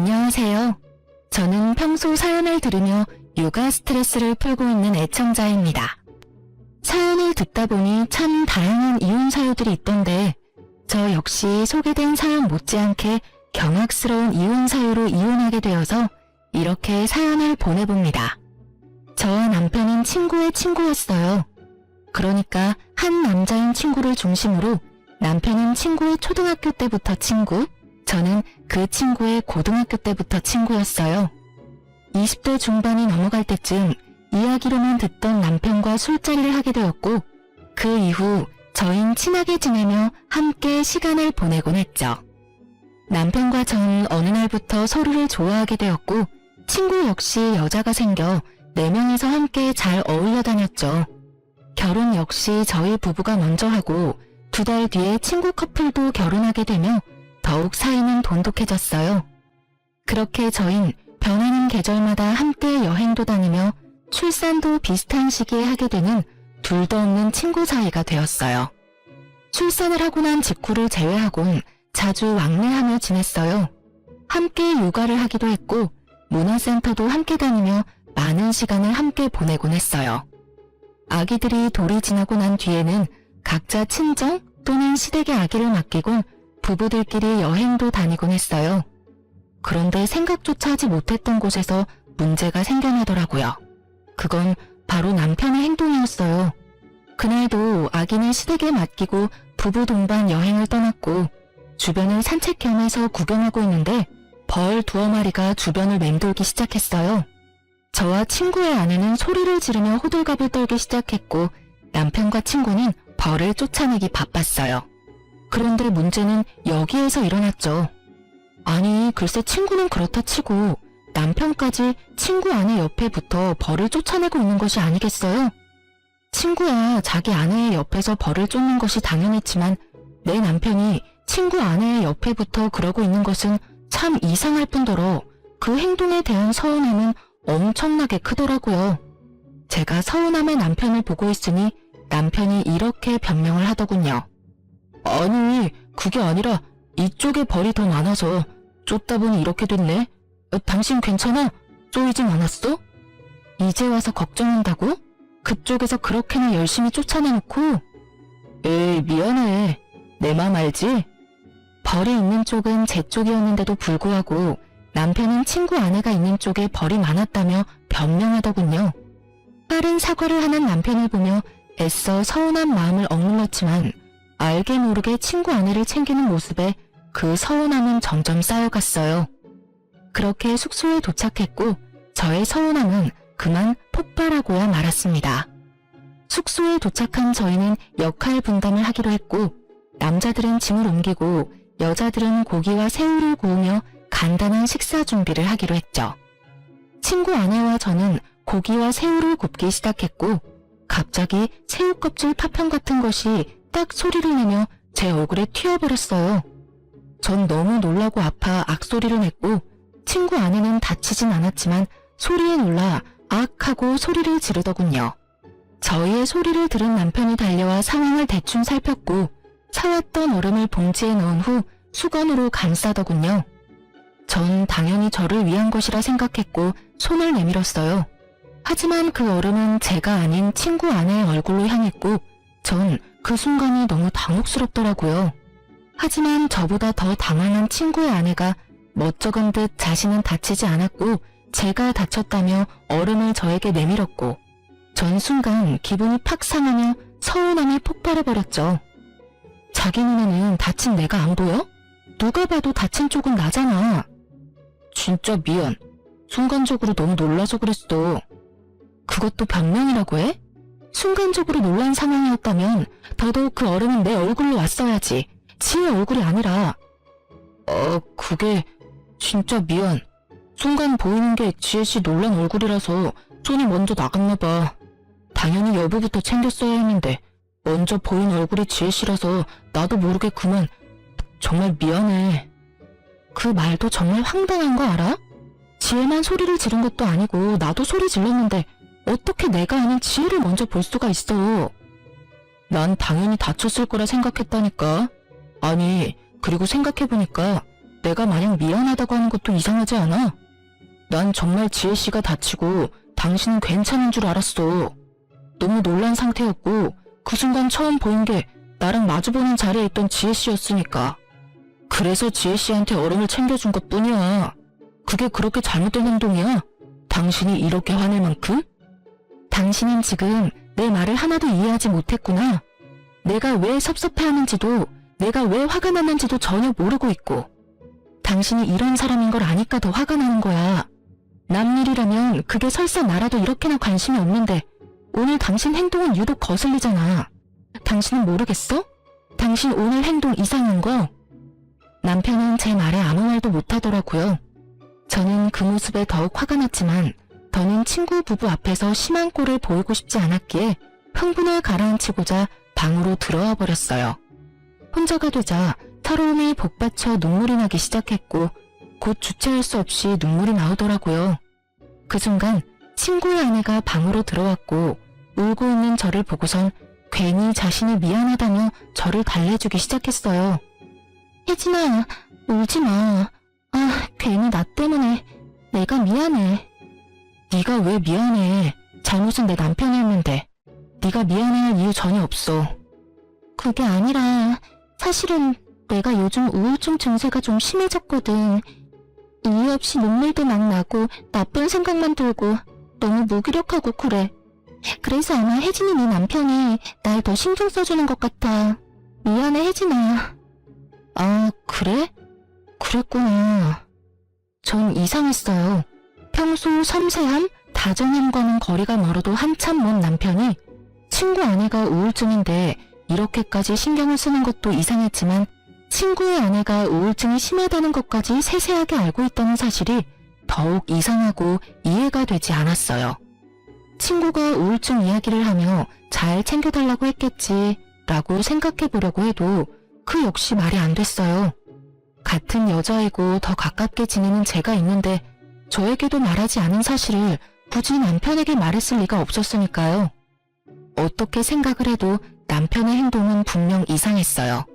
안녕하세요. 저는 평소 사연을 들으며 육아 스트레스를 풀고 있는 애청자입니다. 사연을 듣다 보니 참 다양한 이혼 사유들이 있던데 저 역시 소개된 사연 못지않게 경악스러운 이혼 사유로 이혼하게 되어서 이렇게 사연을 보내봅니다. 저와 남편은 친구의 친구였어요. 그러니까 한 남자인 친구를 중심으로 남편은 친구의 초등학교 때부터 친구, 저는 그 친구의 고등학교 때부터 친구였어요. 20대 중반이 넘어갈 때쯤 이야기로만 듣던 남편과 술자리를 하게 되었고 그 이후 저희는 친하게 지내며 함께 시간을 보내곤 했죠. 남편과 저는 어느 날부터 서로를 좋아하게 되었고 친구 역시 여자가 생겨 4명이서 함께 잘 어울려 다녔죠. 결혼 역시 저희 부부가 먼저 하고 2달 뒤에 친구 커플도 결혼하게 되며 더욱 사이는 돈독해졌어요. 그렇게 저흰 변하는 계절마다 함께 여행도 다니며 출산도 비슷한 시기에 하게 되는 둘도 없는 친구 사이가 되었어요. 출산을 하고 난 직후를 제외하곤 자주 왕래하며 지냈어요. 함께 육아를 하기도 했고 문화센터도 함께 다니며 많은 시간을 함께 보내곤 했어요. 아기들이 돌이 지나고 난 뒤에는 각자 친정 또는 시댁의 아기를 맡기곤 부부들끼리 여행도 다니곤 했어요. 그런데 생각조차 하지 못했던 곳에서 문제가 생겨나더라고요. 그건 바로 남편의 행동이었어요. 그날도 아기는 시댁에 맡기고 부부 동반 여행을 떠났고 주변을 산책 겸해서 구경하고 있는데 벌 2마리가 주변을 맴돌기 시작했어요. 저와 친구의 아내는 소리를 지르며 호들갑을 떨기 시작했고 남편과 친구는 벌을 쫓아내기 바빴어요. 그런데 문제는 여기에서 일어났죠. 아니 글쎄 친구는 그렇다 치고 남편까지 친구 아내 옆에 붙어 벌을 쫓아내고 있는 것이 아니겠어요? 친구야 자기 아내의 옆에서 벌을 쫓는 것이 당연했지만 내 남편이 친구 아내의 옆에 붙어 그러고 있는 것은 참 이상할 뿐더러 그 행동에 대한 서운함은 엄청나게 크더라고요. 제가 서운함의 남편을 보고 있으니 남편이 이렇게 변명을 하더군요. 아니 그게 아니라 이쪽에 벌이 더 많아서 쫓다 보니 이렇게 됐네. 당신 괜찮아? 쪼이진 않았어? 이제 와서 걱정한다고? 그쪽에서 그렇게나 열심히 쫓아내놓고? 에이 미안해. 내 맘 알지? 벌이 있는 쪽은 제 쪽이었는데도 불구하고 남편은 친구 아내가 있는 쪽에 벌이 많았다며 변명하더군요. 빠른 사과를 하는 남편을 보며 애써 서운한 마음을 억눌렀지만 알게 모르게 친구 아내를 챙기는 모습에 그 서운함은 점점 쌓여갔어요. 그렇게 숙소에 도착했고 저의 서운함은 그만 폭발하고야 말았습니다. 숙소에 도착한 저희는 역할 분담을 하기로 했고 남자들은 짐을 옮기고 여자들은 고기와 새우를 구우며 간단한 식사 준비를 하기로 했죠. 친구 아내와 저는 고기와 새우를 굽기 시작했고 갑자기 새우 껍질 파편 같은 것이 딱 소리를 내며 제 얼굴에 튀어버렸어요. 전 너무 놀라고 아파 악소리를 냈고 친구 아내는 다치진 않았지만 소리에 놀라 악 하고 소리를 지르더군요. 저희의 소리를 들은 남편이 달려와 상황을 대충 살폈고 사왔던 얼음을 봉지에 넣은 후 수건으로 감싸더군요. 전 당연히 저를 위한 것이라 생각했고 손을 내밀었어요. 하지만 그 얼음은 제가 아닌 친구 아내의 얼굴로 향했고 전 그 순간이 너무 당혹스럽더라고요. 하지만 저보다 더 당황한 친구의 아내가 멋쩍은 듯 자신은 다치지 않았고 제가 다쳤다며 얼음을 저에게 내밀었고 전 순간 기분이 팍 상하며 서운함이 폭발해버렸죠. 자기 눈에는 다친 내가 안 보여? 누가 봐도 다친 쪽은 나잖아. 진짜 미안. 순간적으로 너무 놀라서 그랬어. 그것도 변명이라고 해? 순간적으로 놀란 상황이었다면 더더욱 그 얼음은 내 얼굴로 왔어야지. 지의 얼굴이 아니라. 그게 진짜 미안. 순간 보이는 게 지혜씨 놀란 얼굴이라서 손이 먼저 나갔나봐. 당연히 여보부터 챙겼어야 했는데 먼저 보인 얼굴이 지혜씨라서 나도 모르게 그만. 정말 미안해. 그 말도 정말 황당한 거 알아? 지혜만 소리를 지른 것도 아니고 나도 소리 질렀는데 어떻게 내가 아닌 지혜를 먼저 볼 수가 있어. 난 당연히 다쳤을 거라 생각했다니까. 아니 그리고 생각해보니까 내가 마냥 미안하다고 하는 것도 이상하지 않아? 난 정말 지혜씨가 다치고 당신은 괜찮은 줄 알았어. 너무 놀란 상태였고 그 순간 처음 보인 게 나랑 마주보는 자리에 있던 지혜씨였으니까. 그래서 지혜씨한테 얼음을 챙겨준 것뿐이야. 그게 그렇게 잘못된 행동이야? 당신이 이렇게 화낼 만큼? 당신은 지금 내 말을 하나도 이해하지 못했구나. 내가 왜 섭섭해하는지도 내가 왜 화가 났는지도 전혀 모르고 있고 당신이 이런 사람인 걸 아니까 더 화가 나는 거야. 남 일이라면 그게 설사 나라도 이렇게나 관심이 없는데 오늘 당신 행동은 유독 거슬리잖아. 당신은 모르겠어? 당신 오늘 행동 이상한 거? 남편은 제 말에 아무 말도 못하더라고요. 저는 그 모습에 더욱 화가 났지만 더는 친구 부부 앞에서 심한 꼴을 보이고 싶지 않았기에 흥분을 가라앉히고자 방으로 들어와 버렸어요. 혼자가 되자 서러움이 복받쳐 눈물이 나기 시작했고 곧 주체할 수 없이 눈물이 나오더라고요. 그 순간 친구의 아내가 방으로 들어왔고 울고 있는 저를 보고선 괜히 자신이 미안하다며 저를 달래주기 시작했어요. 혜진아, 울지 마. 아, 괜히 나 때문에 내가 미안해. 네가 왜 미안해? 잘못은 내 남편이 했는데. 네가 미안해할 이유 전혀 없어. 그게 아니라 사실은 내가 요즘 우울증 증세가 좀 심해졌거든. 이유 없이 눈물도 막 나고 나쁜 생각만 들고 너무 무기력하고 그래. 그래서 아마 혜진이 네 남편이 날 더 신경 써주는 것 같아. 미안해 혜진아. 아, 그래? 그랬구나. 전 이상했어요. 평소 섬세함, 다정함과는 거리가 멀어도 한참 먼 남편이 친구 아내가 우울증인데 이렇게까지 신경을 쓰는 것도 이상했지만 친구의 아내가 우울증이 심하다는 것까지 세세하게 알고 있다는 사실이 더욱 이상하고 이해가 되지 않았어요. 친구가 우울증 이야기를 하며 잘 챙겨달라고 했겠지 라고 생각해보려고 해도 그 역시 말이 안 됐어요. 같은 여자이고 더 가깝게 지내는 제가 있는데 저에게도 말하지 않은 사실을 굳이 남편에게 말했을 리가 없었으니까요. 어떻게 생각을 해도 남편의 행동은 분명 이상했어요.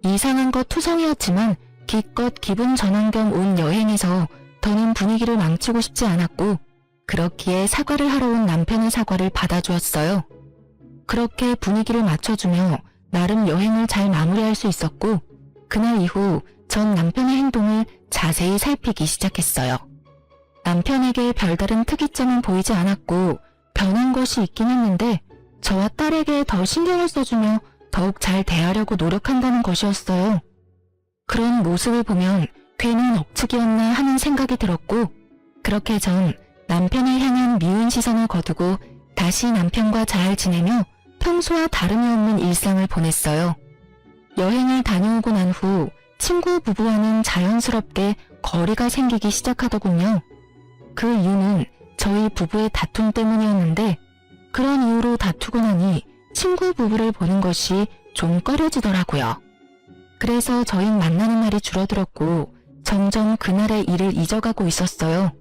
이상한 것 투성이었지만 기껏 기분 전환 겸 온 여행에서 더는 분위기를 망치고 싶지 않았고 그렇기에 사과를 하러 온 남편의 사과를 받아주었어요. 그렇게 분위기를 맞춰주며 나름 여행을 잘 마무리할 수 있었고 그날 이후 전 남편의 행동을 자세히 살피기 시작했어요. 남편에게 별다른 특이점은 보이지 않았고 변한 것이 있긴 했는데 저와 딸에게 더 신경을 써주며 더욱 잘 대하려고 노력한다는 것이었어요. 그런 모습을 보면 괜한 억측이었나 하는 생각이 들었고 그렇게 전 남편을 향한 미운 시선을 거두고 다시 남편과 잘 지내며 평소와 다름이 없는 일상을 보냈어요. 여행을 다녀오고 난 후 친구 부부와는 자연스럽게 거리가 생기기 시작하더군요. 그 이유는 저희 부부의 다툼 때문이었는데 그런 이유로 다투고 나니 친구 부부를 보는 것이 좀 꺼려지더라고요. 그래서 저희 만나는 날이 줄어들었고 점점 그날의 일을 잊어가고 있었어요.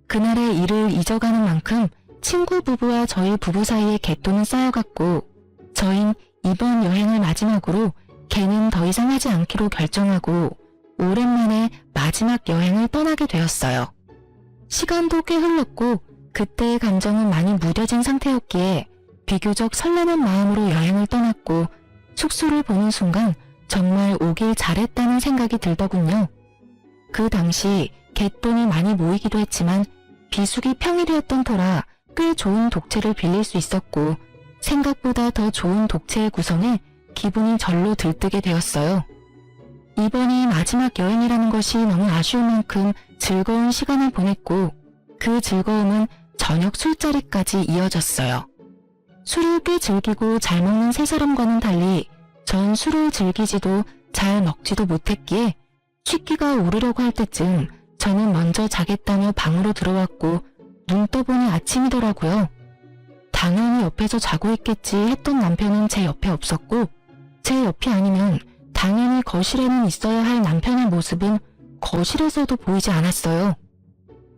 그날의 일을 잊어가는 만큼 친구 부부와 저희 부부 사이의 갯돈은 쌓여갔고 저흰 이번 여행을 마지막으로 걔는 더 이상 하지 않기로 결정하고 오랜만에 마지막 여행을 떠나게 되었어요. 시간도 꽤 흘렀고 그때의 감정은 많이 무뎌진 상태였기에 비교적 설레는 마음으로 여행을 떠났고 숙소를 보는 순간 정말 오길 잘했다는 생각이 들더군요. 그 당시 갯돈이 많이 모이기도 했지만 비수기 평일이었던 터라 꽤 좋은 독채를 빌릴 수 있었고 생각보다 더 좋은 독채의 구성에 기분이 절로 들뜨게 되었어요. 이번이 마지막 여행이라는 것이 너무 아쉬운 만큼 즐거운 시간을 보냈고 그 즐거움은 저녁 술자리까지 이어졌어요. 술을 꽤 즐기고 잘 먹는 세 사람과는 달리 전 술을 즐기지도 잘 먹지도 못했기에 취기가 오르려고 할 때쯤 저는 먼저 자겠다며 방으로 들어왔고 눈 떠보니 아침이더라고요. 당연히 옆에서 자고 있겠지 했던 남편은 제 옆에 없었고 제 옆이 아니면 당연히 거실에는 있어야 할 남편의 모습은 거실에서도 보이지 않았어요.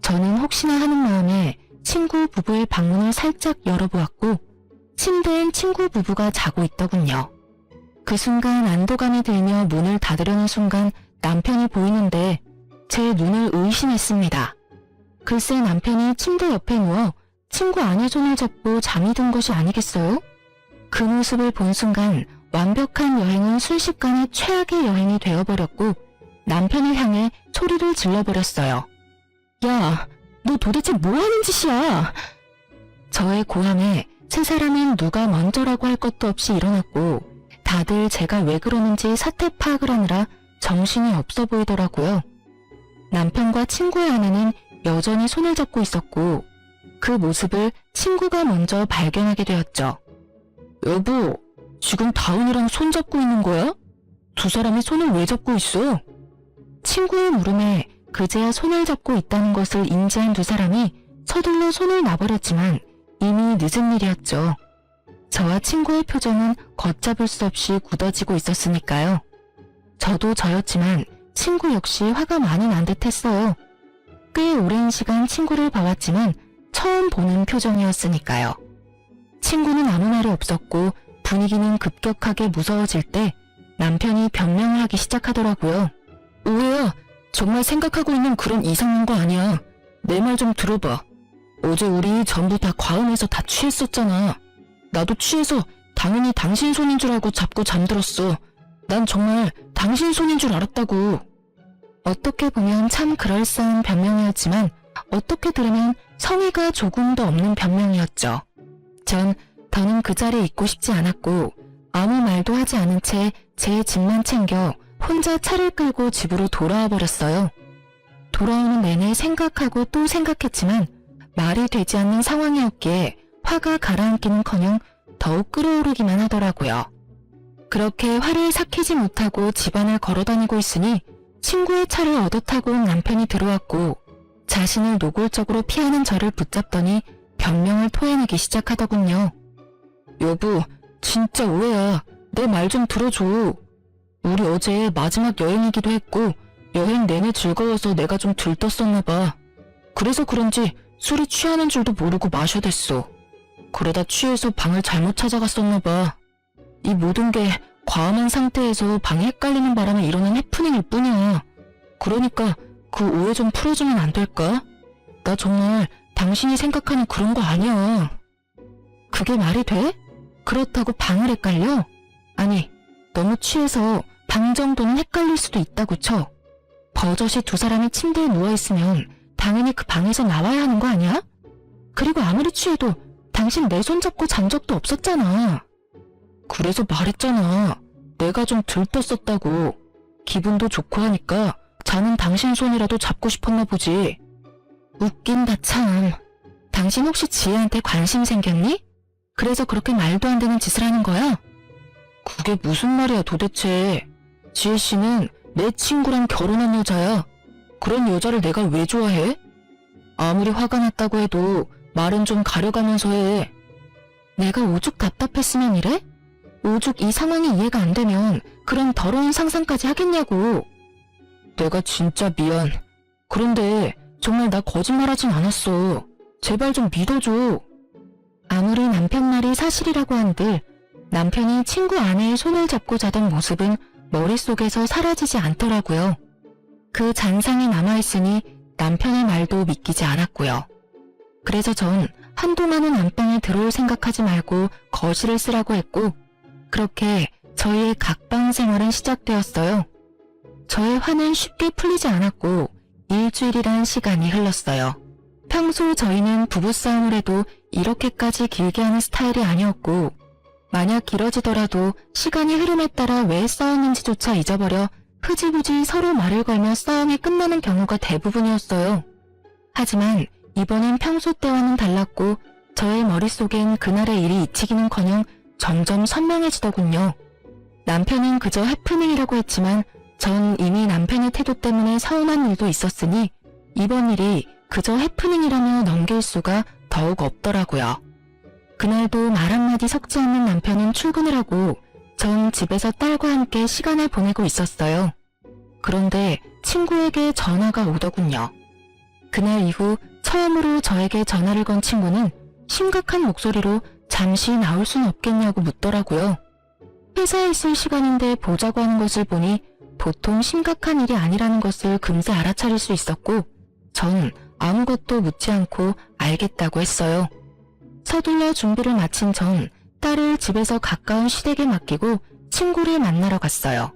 저는 혹시나 하는 마음에 친구 부부의 방문을 살짝 열어보았고 침대엔 친구 부부가 자고 있더군요. 그 순간 안도감이 들며 문을 닫으려는 순간 남편이 보이는데 제 눈을 의심했습니다. 글쎄 남편이 침대 옆에 누워 친구 아내 손을 잡고 잠이 든 것이 아니겠어요? 그 모습을 본 순간 완벽한 여행은 순식간에 최악의 여행이 되어버렸고 남편을 향해 소리를 질러버렸어요. 야, 너 도대체 뭐하는 짓이야? 저의 고함에 세 사람은 누가 먼저라고 할 것도 없이 일어났고 다들 제가 왜 그러는지 사태 파악을 하느라 정신이 없어 보이더라고요. 남편과 친구의 아내는 여전히 손을 잡고 있었고 그 모습을 친구가 먼저 발견하게 되었죠. 여보, 지금 다은이랑 손 잡고 있는 거야? 두 사람이 손을 왜 잡고 있어? 친구의 물음에 그제야 손을 잡고 있다는 것을 인지한 두 사람이 서둘러 손을 놔버렸지만 이미 늦은 일이었죠. 저와 친구의 표정은 걷잡을 수 없이 굳어지고 있었으니까요. 저도 저였지만 친구 역시 화가 많이 난 듯 했어요. 꽤 오랜 시간 친구를 봐왔지만 처음 보는 표정이었으니까요. 친구는 아무 말이 없었고 분위기는 급격하게 무서워질 때 남편이 변명을 하기 시작하더라고요. 오해야, 정말 생각하고 있는 그런 이상한 거 아니야. 내 말 좀 들어봐. 어제 우리 전부 다 과음해서 다 취했었잖아. 나도 취해서 당연히 당신 손인 줄 알고 잡고 잠들었어. 난 정말 당신 손인 줄 알았다고. 어떻게 보면 참 그럴싸한 변명이었지만 어떻게 들으면 성의가 조금도 없는 변명이었죠. 전 더는 그 자리에 있고 싶지 않았고 아무 말도 하지 않은 채 제 짐만 챙겨 혼자 차를 끌고 집으로 돌아와 버렸어요. 돌아오는 내내 생각하고 또 생각했지만 말이 되지 않는 상황이었기에 화가 가라앉기는커녕 더욱 끓어오르기만 하더라고요. 그렇게 화를 삭히지 못하고 집안을 걸어다니고 있으니 친구의 차를 얻어 타고 온 남편이 들어왔고 자신을 노골적으로 피하는 저를 붙잡더니 변명을 토해내기 시작하더군요. 여보, 진짜 오해야. 내 말 좀 들어줘. 우리 어제 마지막 여행이기도 했고 여행 내내 즐거워서 내가 좀 들떴었나 봐. 그래서 그런지 술이 취하는 줄도 모르고 마셔댔어. 그러다 취해서 방을 잘못 찾아갔었나 봐. 이 모든 게 과음한 상태에서 방이 헷갈리는 바람에 일어난 해프닝일 뿐이야. 그러니까 그 오해 좀 풀어주면 안 될까? 나 정말 당신이 생각하는 그런 거 아니야. 그게 말이 돼? 그렇다고 방을 헷갈려? 아니, 너무 취해서 방 정도는 헷갈릴 수도 있다고 쳐. 버젓이 두 사람이 침대에 누워있으면 당연히 그 방에서 나와야 하는 거 아니야? 그리고 아무리 취해도 당신 내 손 잡고 잔 적도 없었잖아. 그래서 말했잖아. 내가 좀 들떴었다고. 기분도 좋고 하니까 자는 당신 손이라도 잡고 싶었나 보지. 웃긴다 참. 당신 혹시 지혜한테 관심 생겼니? 그래서 그렇게 말도 안 되는 짓을 하는 거야? 그게 무슨 말이야 도대체. 지혜씨는 내 친구랑 결혼한 여자야. 그런 여자를 내가 왜 좋아해? 아무리 화가 났다고 해도 말은 좀 가려가면서 해. 내가 오죽 답답했으면 이래? 오죽 이 상황이 이해가 안 되면 그런 더러운 상상까지 하겠냐고. 내가 진짜 미안. 그런데 정말 나 거짓말하진 않았어. 제발 좀 믿어줘. 아무리 남편 말이 사실이라고 한들 남편이 친구 아내의 손을 잡고 자던 모습은 머릿속에서 사라지지 않더라고요. 그 잔상이 남아있으니 남편의 말도 믿기지 않았고요. 그래서 전 한동안은 안방에 들어올 생각하지 말고 거실을 쓰라고 했고 그렇게 저희의 각방 생활은 시작되었어요. 저의 화는 쉽게 풀리지 않았고 일주일이란 시간이 흘렀어요. 평소 저희는 부부싸움을 해도 이렇게까지 길게 하는 스타일이 아니었고 만약 길어지더라도 시간이 흐름에 따라 왜 싸웠는지조차 잊어버려 흐지부지 서로 말을 걸며 싸움이 끝나는 경우가 대부분이었어요. 하지만 이번엔 평소 때와는 달랐고 저의 머릿속엔 그날의 일이 잊히기는커녕 점점 선명해지더군요. 남편은 그저 해프닝이라고 했지만 전 이미 남편의 태도 때문에 서운한 일도 있었으니 이번 일이 그저 해프닝이라며 넘길 수가 더욱 없더라고요. 그날도 말 한마디 섞지 않는 남편은 출근을 하고 전 집에서 딸과 함께 시간을 보내고 있었어요. 그런데 친구에게 전화가 오더군요. 그날 이후 처음으로 저에게 전화를 건 친구는 심각한 목소리로 잠시 나올 순 없겠냐고 묻더라고요. 회사에 있을 시간인데 보자고 하는 것을 보니 보통 심각한 일이 아니라는 것을 금세 알아차릴 수 있었고 전 아무것도 묻지 않고 알겠다고 했어요. 서둘러 준비를 마친 전 딸을 집에서 가까운 시댁에 맡기고 친구를 만나러 갔어요.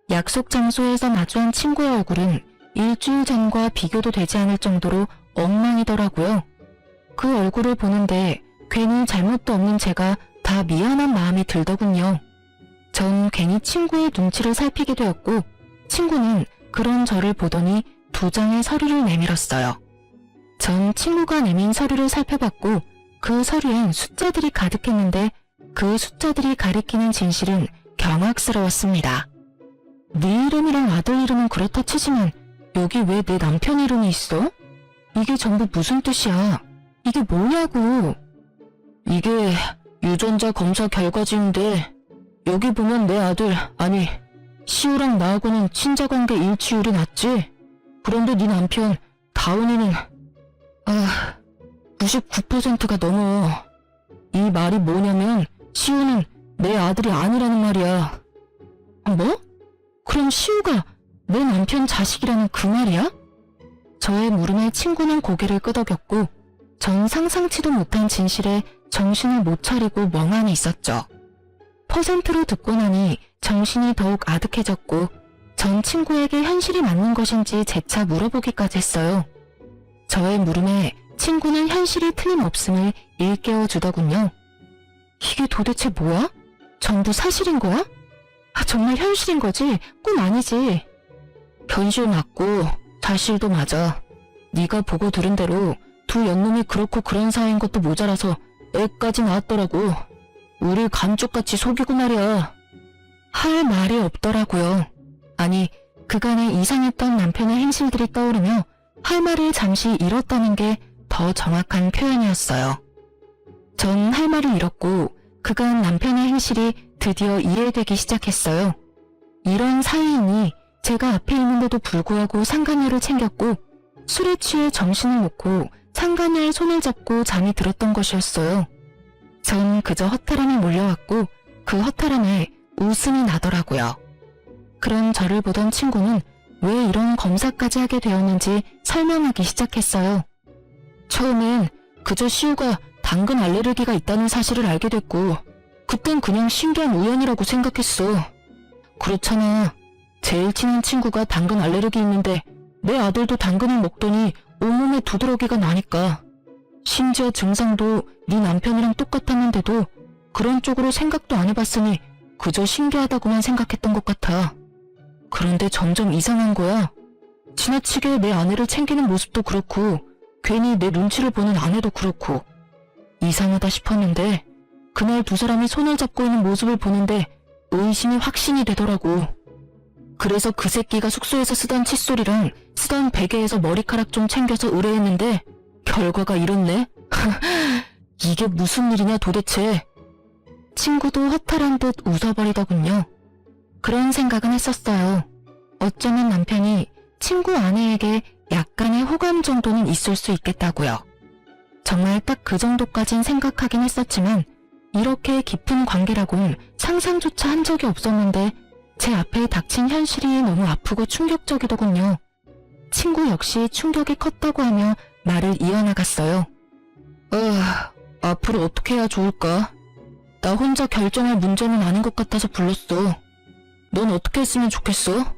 약속 장소에서 마주한 친구의 얼굴은 일주일 전과 비교도 되지 않을 정도로 엉망이더라고요. 그 얼굴을 보는데 괜히 잘못도 없는 제가 다 미안한 마음이 들더군요. 전 괜히 친구의 눈치를 살피게 되었고 친구는 그런 저를 보더니 2장의 서류를 내밀었어요. 전 친구가 내민 서류를 살펴봤고 그 서류엔 숫자들이 가득했는데 그 숫자들이 가리키는 진실은 경악스러웠습니다. 네 이름이랑 아들 이름은 그렇다 치지만 여기 왜 내 남편 이름이 있어? 이게 전부 무슨 뜻이야? 이게 뭐냐고. 이게 유전자 검사 결과지인데 여기 보면 내 아들, 아니 시우랑 나하고는 친자관계 일치율이 낮지? 그런데 네 남편 다운이는 99%가 넘어. 이 말이 뭐냐면 시우는 내 아들이 아니라는 말이야. 뭐? 그럼 시우가 내 남편 자식이라는 그 말이야? 저의 물음에 친구는 고개를 끄덕였고 전 상상치도 못한 진실에 정신을 못 차리고 멍하니 있었죠. 퍼센트로 듣고 나니 정신이 더욱 아득해졌고 전 친구에게 현실이 맞는 것인지 재차 물어보기까지 했어요. 저의 물음에 친구는 현실이 틀림없음을 일깨워 주더군요. 이게 도대체 뭐야? 전부 사실인 거야? 정말 현실인 거지? 꿈 아니지? 현실 맞고 사실도 맞아. 네가 보고 들은 대로 두 연놈이 그렇고 그런 사이인 것도 모자라서 애까지 낳았더라고. 우릴 감쪽같이 속이고 말이야. 할 말이 없더라고요. 아니, 그간의 이상했던 남편의 행실들이 떠오르며 할 말을 잠시 잃었다는 게 더 정확한 표현이었어요. 전 할 말을 잃었고 그간 남편의 행실이 드디어 이해되기 시작했어요. 이런 사이이니 제가 앞에 있는데도 불구하고 상간녀를 챙겼고 술에 취해 정신을 놓고 상간녀의 손을 잡고 잠이 들었던 것이었어요. 전 그저 허탈함이 몰려왔고 그 허탈함에 웃음이 나더라고요. 그런 저를 보던 친구는 왜 이런 검사까지 하게 되었는지 설명하기 시작했어요. 처음엔 그저 시우가 당근 알레르기가 있다는 사실을 알게 됐고 그땐 그냥 신기한 우연이라고 생각했어. 그렇잖아. 제일 친한 친구가 당근 알레르기 있는데 내 아들도 당근을 먹더니 온몸에 두드러기가 나니까. 심지어 증상도 네 남편이랑 똑같았는데도 그런 쪽으로 생각도 안 해봤으니 그저 신기하다고만 생각했던 것 같아. 그런데 점점 이상한 거야. 지나치게 내 아내를 챙기는 모습도 그렇고 괜히 내 눈치를 보는 아내도 그렇고 이상하다 싶었는데 그날 두 사람이 손을 잡고 있는 모습을 보는데 의심이 확신이 되더라고. 그래서 그 새끼가 숙소에서 쓰던 칫솔이랑 쓰던 베개에서 머리카락 좀 챙겨서 의뢰했는데 결과가 이렇네? 이게 무슨 일이냐 도대체. 친구도 허탈한 듯 웃어버리더군요. 그런 생각은 했었어요. 어쩌면 남편이 친구 아내에게 약간의 호감 정도는 있을 수 있겠다고요. 정말 딱 그 정도까진 생각하긴 했었지만 이렇게 깊은 관계라곤 상상조차 한 적이 없었는데 제 앞에 닥친 현실이 너무 아프고 충격적이더군요. 친구 역시 충격이 컸다고 하며 말을 이어나갔어요. 앞으로 어떻게 해야 좋을까? 나 혼자 결정할 문제는 아닌 것 같아서 불렀어. 넌 어떻게 했으면 좋겠어?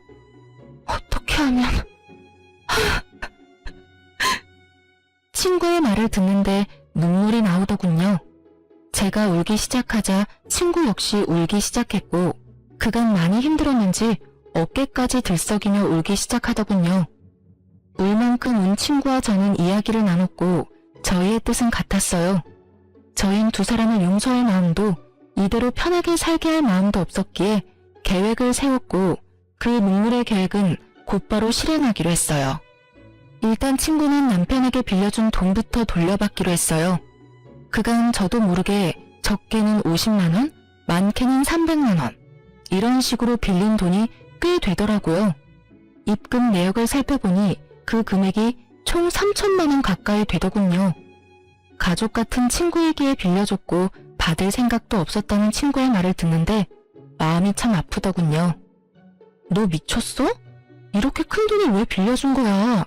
어떻게 하면... 친구의 말을 듣는데 눈물이 나오더군요. 제가 울기 시작하자 친구 역시 울기 시작했고 그간 많이 힘들었는지 어깨까지 들썩이며 울기 시작하더군요. 울 만큼 운 친구와 저는 이야기를 나눴고 저희의 뜻은 같았어요. 저흰 두 사람을 용서할 마음도 이대로 편하게 살게 할 마음도 없었기에 계획을 세웠고 그 눈물의 계획은 곧바로 실행하기로 했어요. 일단 친구는 남편에게 빌려준 돈부터 돌려받기로 했어요. 그간 저도 모르게 적게는 50만원, 많게는 300만원 이런 식으로 빌린 돈이 꽤 되더라고요. 입금 내역을 살펴보니 그 금액이 총 3천만원 가까이 되더군요. 가족 같은 친구이기에 빌려줬고 받을 생각도 없었다는 친구의 말을 듣는데 마음이 참 아프더군요. 너 미쳤어? 이렇게 큰 돈을 왜 빌려준 거야?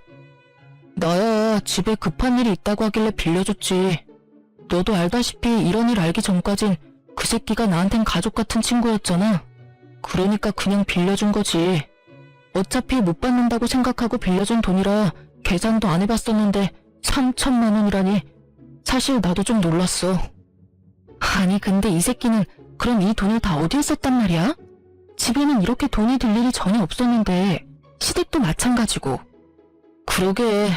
나야 집에 급한 일이 있다고 하길래 빌려줬지. 너도 알다시피 이런 일 알기 전까진 그 새끼가 나한텐 가족 같은 친구였잖아. 그러니까 그냥 빌려준 거지. 어차피 못 받는다고 생각하고 빌려준 돈이라 계산도 안 해봤었는데 3천만 원이라니. 사실 나도 좀 놀랐어. 아니 근데 이 새끼는 그럼 이 돈을 다 어디에 썼단 말이야? 집에는 이렇게 돈이 들 일이 전혀 없었는데 시댁도 마찬가지고. 그러게.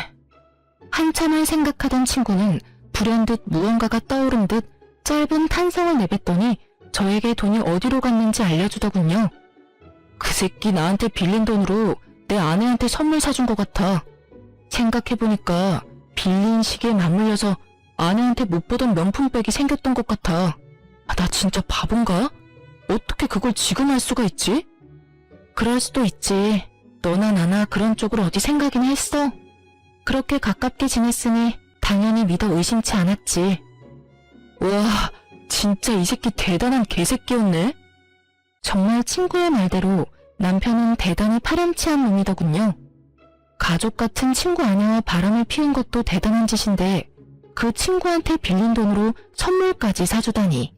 한참을 생각하던 친구는 불현듯 무언가가 떠오른 듯 짧은 탄성을 내뱉더니 저에게 돈이 어디로 갔는지 알려주더군요. 그 새끼 나한테 빌린 돈으로 내 아내한테 선물 사준 것 같아. 생각해보니까 빌린 시기에 맞물려서 아내한테 못 보던 명품백이 생겼던 것 같아. 나 진짜 바본가? 어떻게 그걸 지금 알 수가 있지? 그럴 수도 있지. 너나 나나 그런 쪽으로 어디 생각이나 했어? 그렇게 가깝게 지냈으니 당연히 믿어 의심치 않았지. 와, 진짜 이 새끼 대단한 개새끼였네. 정말 친구의 말대로 남편은 대단히 파렴치한 놈이더군요. 가족 같은 친구 아내와 바람을 피운 것도 대단한 짓인데 그 친구한테 빌린 돈으로 선물까지 사주다니.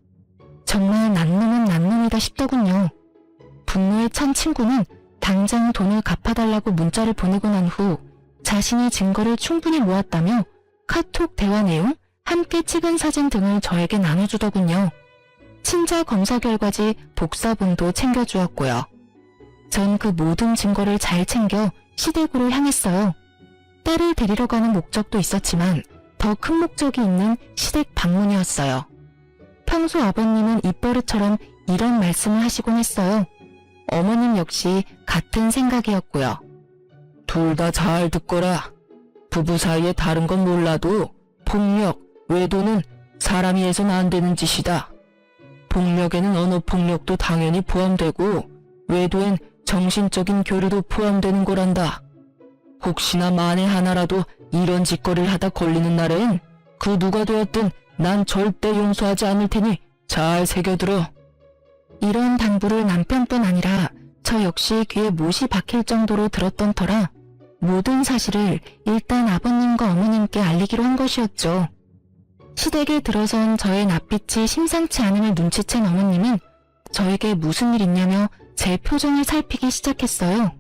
정말 난놈은 난놈이다 싶더군요. 분노에 찬 친구는 당장 돈을 갚아달라고 문자를 보내고 난 후 자신이 증거를 충분히 모았다며 카톡 대화 내용, 함께 찍은 사진 등을 저에게 나눠주더군요. 친자 검사 결과지 복사본도 챙겨주었고요. 전 그 모든 증거를 잘 챙겨 시댁으로 향했어요. 딸을 데리러 가는 목적도 있었지만 더 큰 목적이 있는 시댁 방문이었어요. 평소 아버님은 입버릇처럼 이런 말씀을 하시곤 했어요. 어머님 역시 같은 생각이었고요. 둘 다 잘 듣거라. 부부 사이에 다른 건 몰라도 폭력, 외도는 사람이 해서는 안 되는 짓이다. 폭력에는 언어폭력도 당연히 포함되고 외도엔 정신적인 교류도 포함되는 거란다. 혹시나 만에 하나라도 이런 짓거리를 하다 걸리는 날엔 그 누가 되었든 난 절대 용서하지 않을 테니 잘 새겨들어. 이런 당부를 남편뿐 아니라 저 역시 귀에 못이 박힐 정도로 들었던 터라 모든 사실을 일단 아버님과 어머님께 알리기로 한 것이었죠. 시댁에 들어선 저의 낯빛이 심상치 않음을 눈치챈 어머님은 저에게 무슨 일 있냐며 제 표정을 살피기 시작했어요.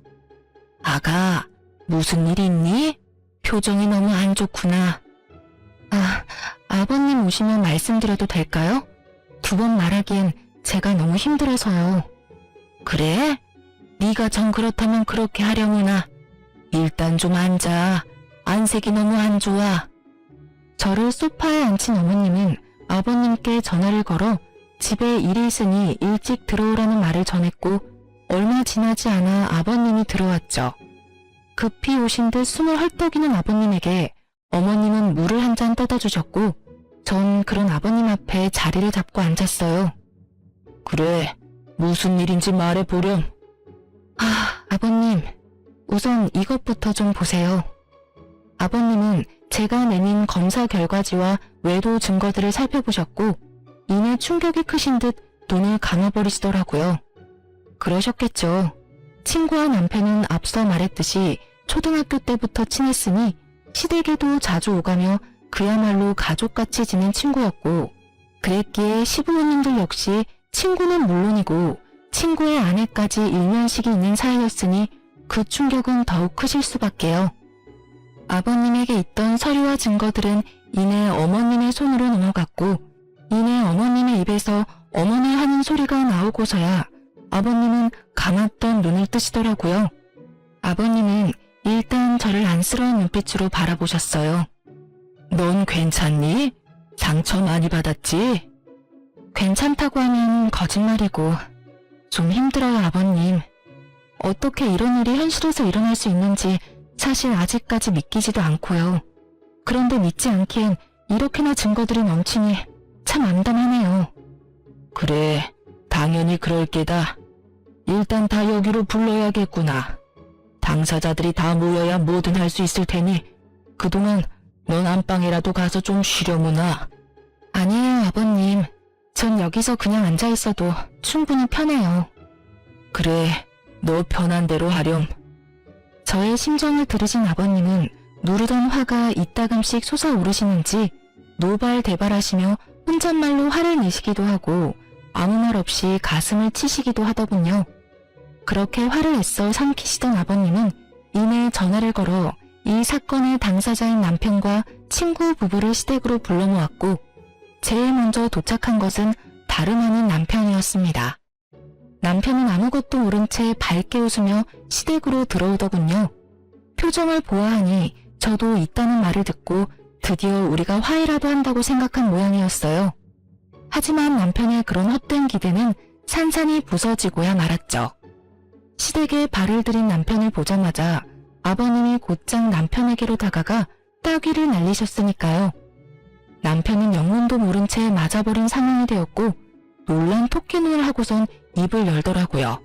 아가, 무슨 일이 있니? 표정이 너무 안 좋구나. 아버님 오시면 말씀드려도 될까요? 2번 말하기엔 제가 너무 힘들어서요. 그래? 네가 정 그렇다면 그렇게 하려무나. 일단 좀 앉아. 안색이 너무 안 좋아. 저를 소파에 앉힌 어머님은 아버님께 전화를 걸어 집에 일이 있으니 일찍 들어오라는 말을 전했고 얼마 지나지 않아 아버님이 들어왔죠. 급히 오신 듯 숨을 헐떡이는 아버님에게 어머님은 물을 한 잔 떠다 주셨고 전 그런 아버님 앞에 자리를 잡고 앉았어요. 그래, 무슨 일인지 말해보렴. 아버님, 우선 이것부터 좀 보세요. 아버님은 제가 내민 검사 결과지와 외도 증거들을 살펴보셨고 이내 충격이 크신 듯 눈을 감아버리시더라고요. 그러셨겠죠. 친구와 남편은 앞서 말했듯이 초등학교 때부터 친했으니 시댁에도 자주 오가며 그야말로 가족같이 지낸 친구였고 그랬기에 시부모님들 역시 친구는 물론이고 친구의 아내까지 일면식이 있는 사이였으니 그 충격은 더욱 크실 수밖에요. 아버님에게 있던 서류와 증거들은 이내 어머님의 손으로 넘어갔고 이내 어머님의 입에서 어머니 하는 소리가 나오고서야 아버님은 감았던 눈을 뜨시더라고요. 아버님은 일단 저를 안쓰러운 눈빛으로 바라보셨어요. 넌 괜찮니? 상처 많이 받았지? 괜찮다고 하면 거짓말이고 좀 힘들어요, 아버님. 어떻게 이런 일이 현실에서 일어날 수 있는지 사실 아직까지 믿기지도 않고요. 그런데 믿지 않기엔 이렇게나 증거들이 넘치니 참 암담하네요. 그래, 당연히 그럴 게다. 일단 다 여기로 불러야겠구나. 당사자들이 다 모여야 뭐든 할 수 있을 테니 그동안 넌 안방이라도 가서 좀 쉬려무나. 아니에요, 아버님. 전 여기서 그냥 앉아있어도 충분히 편해요. 그래, 너 편한 대로 하렴. 저의 심정을 들으신 아버님은 누르던 화가 이따금씩 솟아오르시는지 노발대발하시며 혼잣말로 화를 내시기도 하고 아무 말 없이 가슴을 치시기도 하더군요. 그렇게 화를 애써 삼키시던 아버님은 이내 전화를 걸어 이 사건의 당사자인 남편과 친구 부부를 시댁으로 불러 모았고 제일 먼저 도착한 것은 다름 아닌 남편이었습니다. 남편은 아무것도 모른 채 밝게 웃으며 시댁으로 들어오더군요. 표정을 보아하니 저도 있다는 말을 듣고 드디어 우리가 화해라도 한다고 생각한 모양이었어요. 하지만 남편의 그런 헛된 기대는 산산이 부서지고야 말았죠. 시댁에 발을 들인 남편을 보자마자 아버님이 곧장 남편에게로 다가가 따귀를 날리셨으니까요. 남편은 영문도 모른 채 맞아버린 상황이 되었고 놀란 토끼눈을 하고선 입을 열더라고요.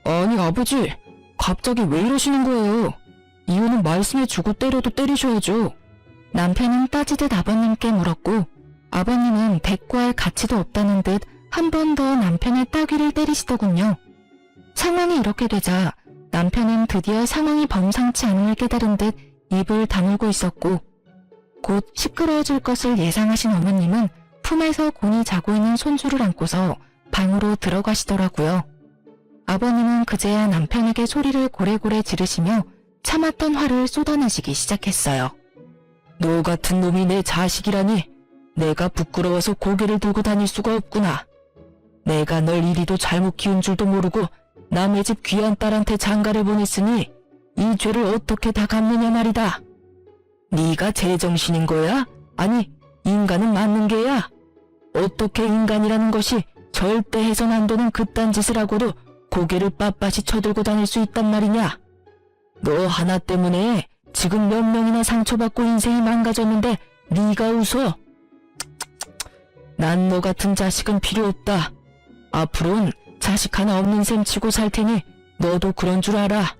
아니 아버지, 갑자기 왜 이러시는 거예요? 이유는 말씀해주고 때려도 때리셔야죠. 남편은 따지듯 아버님께 물었고 아버님은 대꾸할 가치도 없다는 듯 한 번 더 남편의 따귀를 때리시더군요. 상황이 이렇게 되자 남편은 드디어 상황이 범상치 않음을 깨달은 듯 입을 다물고 있었고 곧 시끄러워질 것을 예상하신 어머님은 품에서 곤히 자고 있는 손주를 안고서 방으로 들어가시더라고요. 아버님은 그제야 남편에게 소리를 고래고래 지르시며 참았던 화를 쏟아내시기 시작했어요. 너 같은 놈이 내 자식이라니 내가 부끄러워서 고개를 들고 다닐 수가 없구나. 내가 널 이리도 잘못 키운 줄도 모르고 남의 집 귀한 딸한테 장가를 보냈으니 이 죄를 어떻게 다 갚느냐 말이다. 네가 제정신인 거야? 아니 인간은 맞는 게야? 어떻게 인간이라는 것이 절대 해선 안 되는 그딴 짓을 하고도 고개를 빳빳이 쳐들고 다닐 수 있단 말이냐? 너 하나 때문에 지금 몇 명이나 상처받고 인생이 망가졌는데 네가 웃어? 난 너 같은 자식은 필요 없다. 앞으론 자식 하나 없는 셈 치고 살 테니 너도 그런 줄 알아.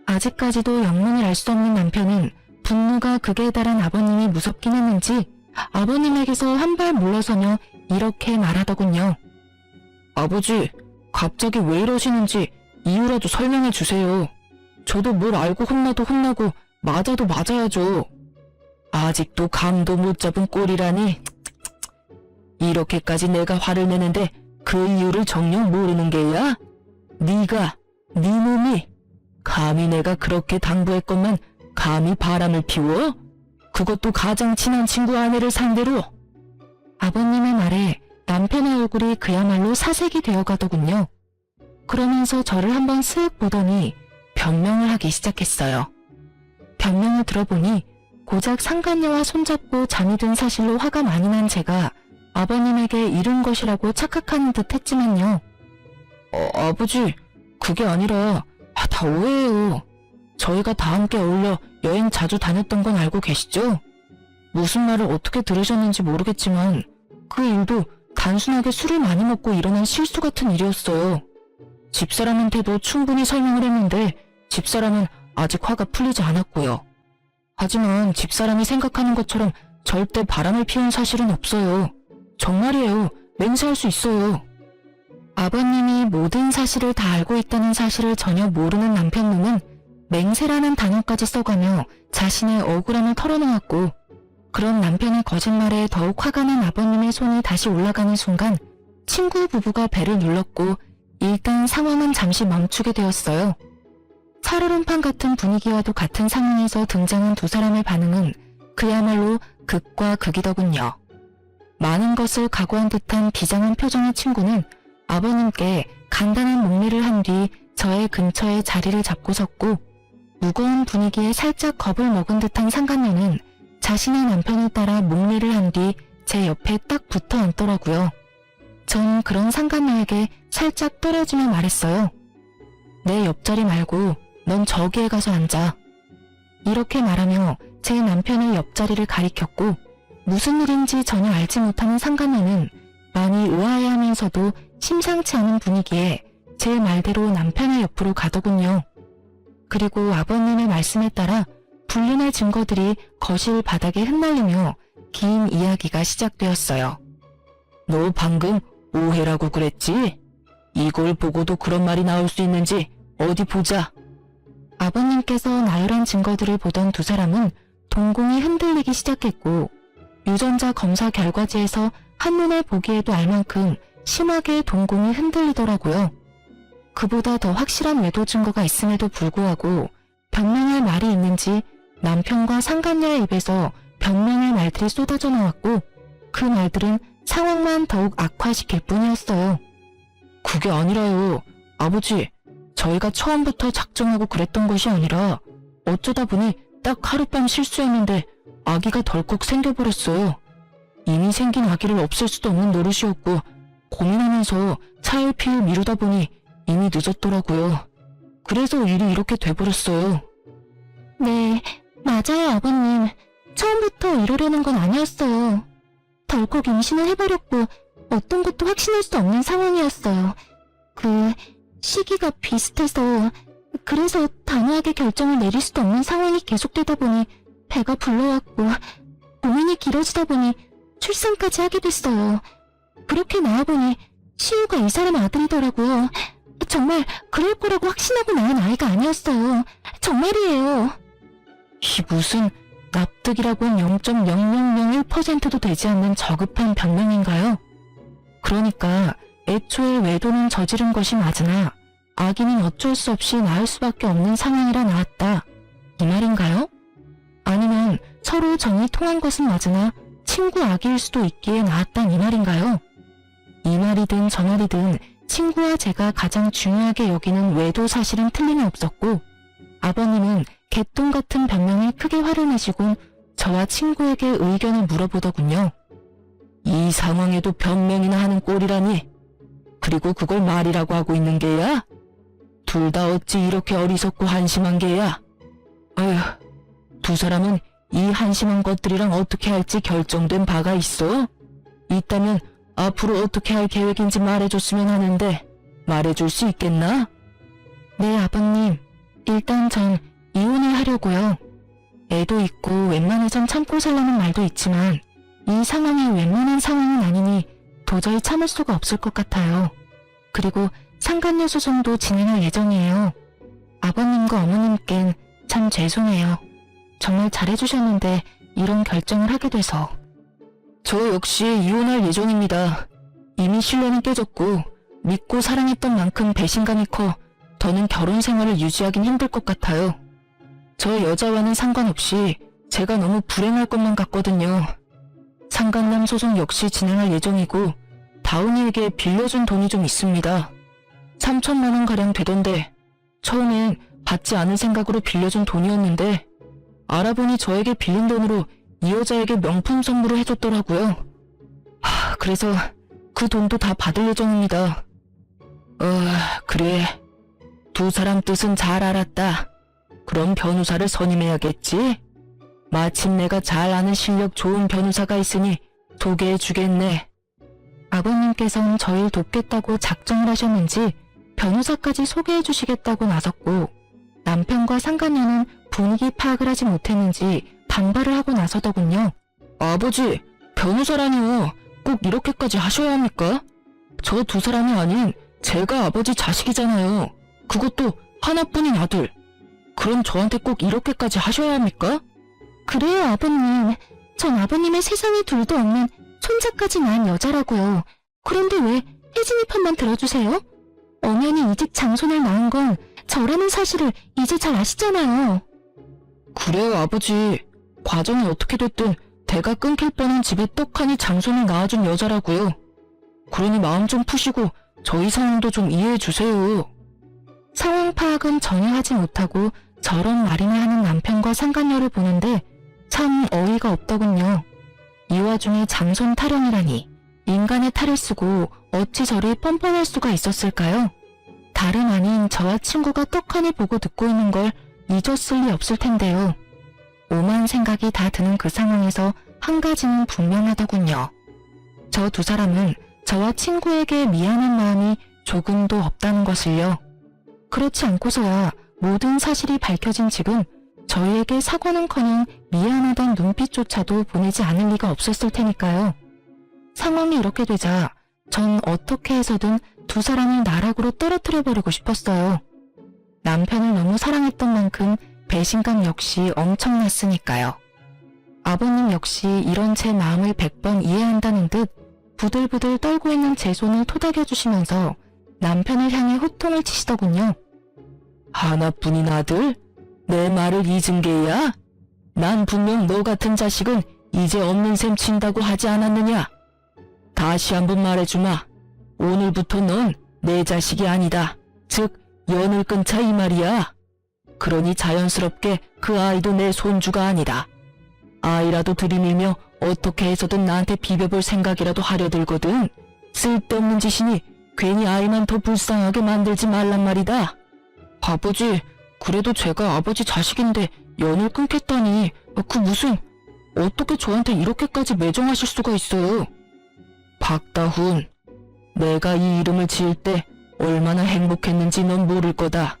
아직까지도 영문을 알 수 없는 남편은 분노가 극에 달한 아버님이 무섭긴 했는지 아버님에게서 한 발 물러서며 이렇게 말하더군요. 아버지, 갑자기 왜 이러시는지 이유라도 설명해 주세요. 저도 뭘 알고 혼나도 혼나고 맞아도 맞아야죠. 아직도 감도 못 잡은 꼴이라니. 이렇게까지 내가 화를 내는데 그 이유를 정녕 모르는 게야? 네가, 네 몸이 감히 내가 그렇게 당부했건만 감히 바람을 피워? 그것도 가장 친한 친구 아내를 상대로? 아버님의 말에 남편의 얼굴이 그야말로 사색이 되어가더군요. 그러면서 저를 한번 쓱 보더니 변명을 하기 시작했어요. 변명을 들어보니 고작 상간녀와 손잡고 잠이 든 사실로 화가 많이 난 제가 아버님에게 이른 것이라고 착각하는 듯 했지만요. 아버지, 그게 아니라 다 오해예요. 저희가 다 함께 어울려 여행 자주 다녔던 건 알고 계시죠? 무슨 말을 어떻게 들으셨는지 모르겠지만 그 일도 단순하게 술을 많이 먹고 일어난 실수 같은 일이었어요. 집사람한테도 충분히 설명을 했는데 집사람은 아직 화가 풀리지 않았고요. 하지만 집사람이 생각하는 것처럼 절대 바람을 피운 사실은 없어요. 정말이에요. 맹세할 수 있어요. 아버님이 모든 사실을 다 알고 있다는 사실을 전혀 모르는 남편 놈은 맹세라는 단어까지 써가며 자신의 억울함을 털어놓았고 그런 남편의 거짓말에 더욱 화가 난 아버님의 손이 다시 올라가는 순간 친구 부부가 배를 눌렀고 일단 상황은 잠시 멈추게 되었어요. 살얼음판 같은 분위기와도 같은 상황에서 등장한 두 사람의 반응은 그야말로 극과 극이더군요. 많은 것을 각오한 듯한 비장한 표정의 친구는 아버님께 간단한 목례를 한 뒤 저의 근처에 자리를 잡고 섰고 무거운 분위기에 살짝 겁을 먹은 듯한 상간녀는 자신의 남편을 따라 목례를 한 뒤 제 옆에 딱 붙어 앉더라고요. 전 그런 상간녀에게 살짝 떨어지며 말했어요. 내 옆자리 말고 넌 저기에 가서 앉아. 이렇게 말하며 제 남편의 옆자리를 가리켰고 무슨 일인지 전혀 알지 못하는 상간녀는 많이 의아해하면서도 심상치 않은 분위기에 제 말대로 남편의 옆으로 가더군요. 그리고 아버님의 말씀에 따라 불륜의 증거들이 거실 바닥에 흩날리며 긴 이야기가 시작되었어요. 너 방금 오해라고 그랬지? 이걸 보고도 그런 말이 나올 수 있는지 어디 보자. 아버님께서 나열한 증거들을 보던 두 사람은 동공이 흔들리기 시작했고 유전자 검사 결과지에서 한눈에 보기에도 알 만큼 심하게 동공이 흔들리더라고요. 그보다 더 확실한 외도 증거가 있음에도 불구하고 변명할 말이 있는지 남편과 상간녀의 입에서 변명할 말들이 쏟아져 나왔고 그 말들은 상황만 더욱 악화시킬 뿐이었어요. 그게 아니라요. 아버지, 저희가 처음부터 작정하고 그랬던 것이 아니라 어쩌다 보니 딱 하룻밤 실수했는데 아기가 덜컥 생겨버렸어요. 이미 생긴 아기를 없앨 수도 없는 노릇이었고 고민하면서 차일피일 미루다 보니 이미 늦었더라고요. 그래서 일이 이렇게 돼버렸어요. 네, 맞아요, 아버님. 처음부터 이러려는 건 아니었어요. 덜컥 임신을 해버렸고 어떤 것도 확신할 수 없는 상황이었어요. 그 시기가 비슷해서 그래서 단호하게 결정을 내릴 수도 없는 상황이 계속되다 보니 배가 불러왔고 고민이 길어지다 보니 출산까지 하게 됐어요. 그렇게 나와보니 시우가 이 사람 아들이더라고요. 정말 그럴 거라고 확신하고 낳은 아이가 아니었어요. 정말이에요. 이 무슨 납득이라고는 0.0001%도 되지 않는 저급한 변명인가요? 그러니까 애초에 외도는 저지른 것이 맞으나 아기는 어쩔 수 없이 낳을 수밖에 없는 상황이라 나왔다. 이 말인가요? 아니면 서로 정이 통한 것은 맞으나 친구 아기일 수도 있기에 낳았단 이 말인가요? 이 말이든 저 말이든 친구와 제가 가장 중요하게 여기는 외도 사실은 틀림이 없었고 아버님은 개똥 같은 변명에 크게 화를 내시곤 저와 친구에게 의견을 물어보더군요. 이 상황에도 변명이나 하는 꼴이라니. 그리고 그걸 말이라고 하고 있는 게야? 둘 다 어찌 이렇게 어리석고 한심한 게야? 어휴, 두 사람은 이 한심한 것들이랑 어떻게 할지 결정된 바가 있어? 있다면 앞으로 어떻게 할 계획인지 말해줬으면 하는데 말해줄 수 있겠나? 네, 아버님. 일단 전 이혼을 하려고요. 애도 있고 웬만해선 참고 살라는 말도 있지만 이 상황이 웬만한 상황은 아니니 도저히 참을 수가 없을 것 같아요. 그리고 상간녀 소송도 진행할 예정이에요. 아버님과 어머님께는 참 죄송해요. 정말 잘해주셨는데 이런 결정을 하게 돼서. 저 역시 이혼할 예정입니다. 이미 신뢰는 깨졌고 믿고 사랑했던 만큼 배신감이 커 더는 결혼 생활을 유지하긴 힘들 것 같아요. 저 여자와는 상관없이 제가 너무 불행할 것만 같거든요. 상간남 소송 역시 진행할 예정이고 다운이에게 빌려준 돈이 좀 있습니다. 3천만 원가량 되던데 처음엔 받지 않을 생각으로 빌려준 돈이었는데 알아보니 저에게 빌린 돈으로 이 여자에게 명품 선물을 해줬더라고요. 그래서 그 돈도 다 받을 예정입니다. 그래. 두 사람 뜻은 잘 알았다. 그럼 변호사를 선임해야겠지? 마침 내가 잘 아는 실력 좋은 변호사가 있으니 소개해주겠네. 아버님께서는 저를 돕겠다고 작정을 하셨는지 변호사까지 소개해주시겠다고 나섰고 남편과 상간녀는 분위기 파악을 하지 못했는지 반발을 하고 나서더군요. 아버지, 변호사라니요. 꼭 이렇게까지 하셔야 합니까? 저 두 사람이 아닌 제가 아버지 자식이잖아요. 그것도 하나뿐인 아들. 그럼 저한테 꼭 이렇게까지 하셔야 합니까? 그래요, 아버님. 전 아버님의 세상에 둘도 없는 손자까지 낳은 여자라고요. 그런데 왜 혜진이 편만 들어주세요? 엄연히 이직 장손을 낳은 건 저라는 사실을 이제 잘 아시잖아요. 그래요, 아버지. 과정이 어떻게 됐든 대가 끊길 뻔한 집에 떡하니 장손을 낳아준 여자라고요. 그러니 마음 좀 푸시고 저희 상황도 좀 이해해주세요. 상황 파악은 전혀 하지 못하고 저런 말이나 하는 남편과 상간녀를 보는데 참 어이가 없더군요. 이 와중에 장손 타령이라니 인간의 탈을 쓰고 어찌 저리 뻔뻔할 수가 있었을까요? 다름 아닌 저와 친구가 떡하니 보고 듣고 있는 걸 잊었을 리 없을 텐데요. 오만 생각이 다 드는 그 상황에서 한 가지는 분명하더군요. 저 두 사람은 저와 친구에게 미안한 마음이 조금도 없다는 것을요. 그렇지 않고서야 모든 사실이 밝혀진 지금 저희에게 사과는커녕 미안하단 눈빛조차도 보내지 않을 리가 없었을 테니까요. 상황이 이렇게 되자 전 어떻게 해서든 두 두 사람을 나락으로 떨어뜨려버리고 싶었어요. 남편을 너무 사랑했던 만큼 배신감 역시 엄청났으니까요. 아버님 역시 이런 제 마음을 100번 이해한다는 듯 부들부들 떨고 있는 제 손을 토닥여주시면서 남편을 향해 호통을 치시더군요. 하나뿐인 아들? 내 말을 잊은 게야? 난 분명 너 같은 자식은 이제 없는 셈 친다고 하지 않았느냐? 다시 한번 말해주마. 오늘부터 넌 내 자식이 아니다. 즉, 연을 끊자 이 말이야. 그러니 자연스럽게 그 아이도 내 손주가 아니다. 아이라도 들이밀며 어떻게 해서든 나한테 비벼볼 생각이라도 하려 들거든. 쓸데없는 짓이니 괜히 아이만 더 불쌍하게 만들지 말란 말이다. 아버지, 그래도 제가 아버지 자식인데 연을 끊겠다니 그 무슨 어떻게 저한테 이렇게까지 매정하실 수가 있어요. 박다훈, 내가 이 이름을 지을 때 얼마나 행복했는지 넌 모를 거다.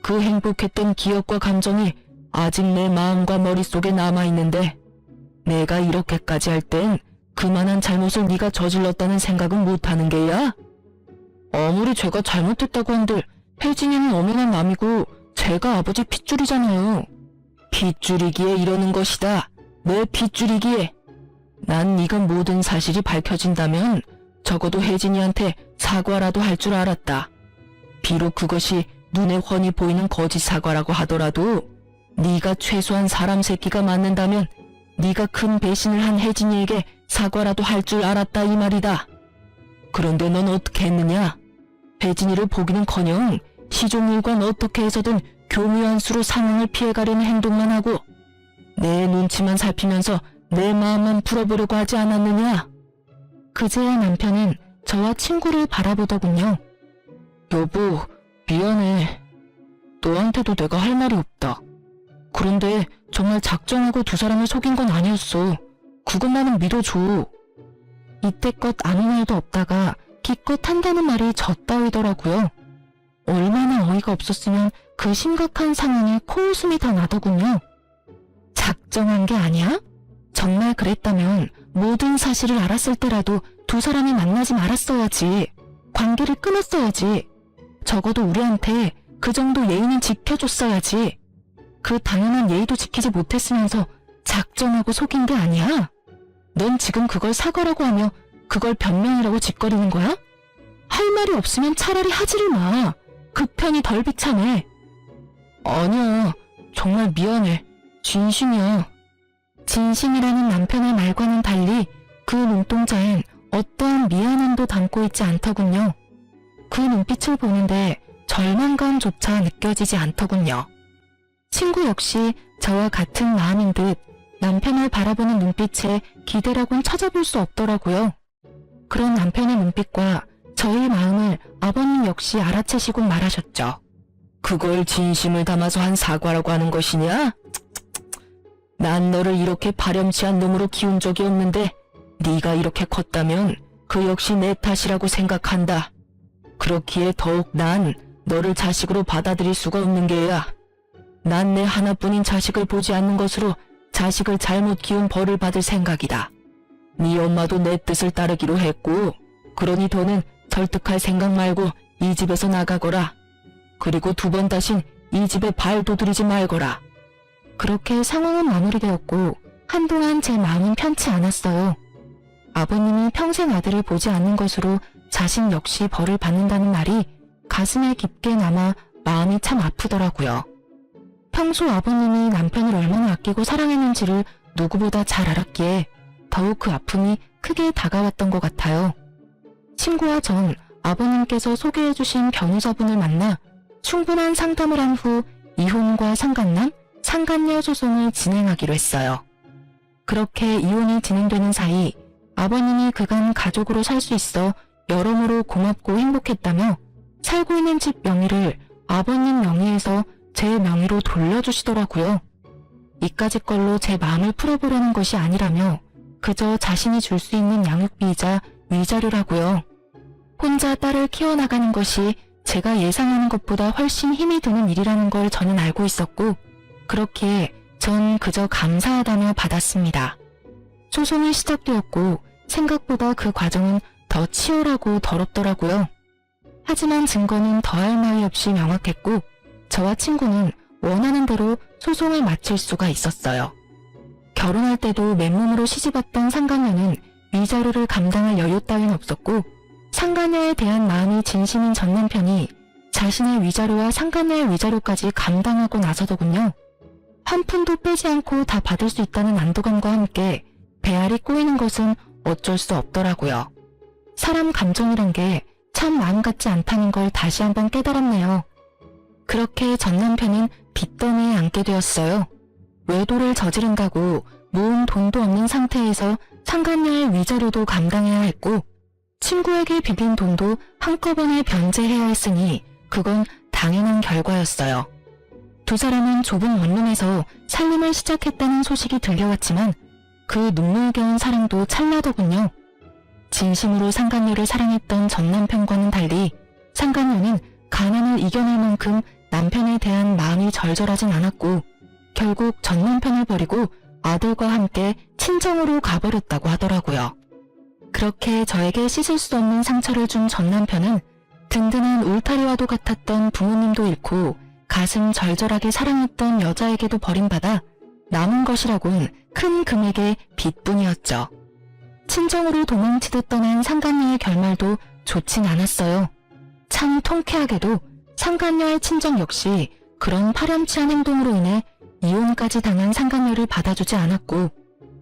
그 행복했던 기억과 감정이 아직 내 마음과 머릿속에 남아있는데 내가 이렇게까지 할 땐 그만한 잘못을 네가 저질렀다는 생각은 못하는 게야? 아무리 제가 잘못했다고 한들 혜진이는 엄연한 남이고 제가 아버지 핏줄이잖아요. 핏줄이기에 이러는 것이다. 내 핏줄이기에. 난 네가 모든 사실이 밝혀진다면 적어도 혜진이한테 사과라도 할 줄 알았다. 비록 그것이 눈에 훤히 보이는 거짓 사과라고 하더라도 네가 최소한 사람 새끼가 맞는다면 네가 큰 배신을 한 혜진이에게 사과라도 할 줄 알았다 이 말이다. 그런데 넌 어떻게 했느냐? 혜진이를 보기는커녕 시종일관 어떻게 해서든 교묘한 수로 상황을 피해가려는 행동만 하고 내 눈치만 살피면서 내 마음만 풀어보려고 하지 않았느냐? 그제야 남편은 저와 친구를 바라보더군요. 여보, 미안해. 너한테도 내가 할 말이 없다. 그런데 정말 작정하고 두 사람을 속인 건 아니었어. 그것만은 믿어줘. 이때껏 아무 말도 없다가 기껏 한다는 말이 저 따위더라고요. 얼마나 어이가 없었으면 그 심각한 상황에 코웃음이 다 나더군요. 작정한 게 아니야? 정말 그랬다면 모든 사실을 알았을 때라도 두 사람이 만나지 말았어야지. 관계를 끊었어야지. 적어도 우리한테 그 정도 예의는 지켜줬어야지. 그 당연한 예의도 지키지 못했으면서 작정하고 속인 게 아니야? 넌 지금 그걸 사과라고 하며 그걸 변명이라고 짓거리는 거야? 할 말이 없으면 차라리 하지를 마. 그 편이 덜 비참해. 아니야. 정말 미안해. 진심이야. 진심이라는 남편의 말과는 달리 그 눈동자엔 어떠한 미안함도 담고 있지 않더군요. 그 눈빛을 보는데 절망감조차 느껴지지 않더군요. 친구 역시 저와 같은 마음인 듯 남편을 바라보는 눈빛에 기대라곤 찾아볼 수 없더라고요. 그런 남편의 눈빛과 저의 마음을 아버님 역시 알아채시고 말하셨죠. 그걸 진심을 담아서 한 사과라고 하는 것이냐? 난 너를 이렇게 파렴치한 놈으로 키운 적이 없는데 네가 이렇게 컸다면 그 역시 내 탓이라고 생각한다. 그렇기에 더욱 난 너를 자식으로 받아들일 수가 없는 게야. 난 내 하나뿐인 자식을 보지 않는 것으로 자식을 잘못 키운 벌을 받을 생각이다. 네 엄마도 내 뜻을 따르기로 했고 그러니 더는 설득할 생각 말고 이 집에서 나가거라. 그리고 두 번 다신 이 집에 발도 들이지 말거라. 그렇게 상황은 마무리되었고 한동안 제 마음은 편치 않았어요. 아버님이 평생 아들을 보지 않는 것으로 자식 역시 벌을 받는다는 말이 가슴에 깊게 남아 마음이 참 아프더라고요. 평소 아버님이 남편을 얼마나 아끼고 사랑했는지를 누구보다 잘 알았기에 더욱 그 아픔이 크게 다가왔던 것 같아요. 친구와 전 아버님께서 소개해주신 변호사분을 만나 충분한 상담을 한 후 이혼과 상간남, 상간녀 소송을 진행하기로 했어요. 그렇게 이혼이 진행되는 사이 아버님이 그간 가족으로 살 수 있어 여러모로 고맙고 행복했다며 살고 있는 집 명의를 아버님 명의에서 제 명의로 돌려주시더라고요. 이까짓 걸로 제 마음을 풀어보려는 것이 아니라며 그저 자신이 줄 수 있는 양육비이자 위자료라고요. 혼자 딸을 키워나가는 것이 제가 예상하는 것보다 훨씬 힘이 드는 일이라는 걸 저는 알고 있었고 그렇기에 전 그저 감사하다며 받았습니다. 소송이 시작되었고 생각보다 그 과정은 더 치열하고 더럽더라고요. 하지만 증거는 더할 나위 없이 명확했고 저와 친구는 원하는 대로 소송을 마칠 수가 있었어요. 결혼할 때도 맨몸으로 시집왔던 상간녀는 위자료를 감당할 여유 따윈 없었고 상간녀에 대한 마음이 진심인 전 남편이 자신의 위자료와 상간녀의 위자료까지 감당하고 나서더군요. 한 푼도 빼지 않고 다 받을 수 있다는 안도감과 함께 배알이 꼬이는 것은 어쩔 수 없더라고요. 사람 감정이란 게 참 마음 같지 않다는 걸 다시 한번 깨달았네요. 그렇게 전 남편은 빚더미에 앉게 되었어요. 외도를 저지른다고 모은 돈도 없는 상태에서 상간녀의 위자료도 감당해야 했고 친구에게 빌린 돈도 한꺼번에 변제해야 했으니 그건 당연한 결과였어요. 두 사람은 좁은 원룸에서 살림을 시작했다는 소식이 들려왔지만 그 눈물겨운 사랑도 찰나더군요. 진심으로 상간녀를 사랑했던 전 남편과는 달리 상간녀는 가난을 이겨낼 만큼 남편에 대한 마음이 절절하진 않았고 결국 전 남편을 버리고 아들과 함께 친정으로 가버렸다고 하더라고요. 그렇게 저에게 씻을 수 없는 상처를 준 전 남편은 든든한 울타리와도 같았던 부모님도 잃고 가슴 절절하게 사랑했던 여자에게도 버림받아 남은 것이라곤 큰 금액의 빚뿐이었죠. 친정으로 도망치듯 떠난 상간녀의 결말도 좋진 않았어요. 참 통쾌하게도 상간녀의 친정 역시 그런 파렴치한 행동으로 인해 이혼까지 당한 상간녀를 받아주지 않았고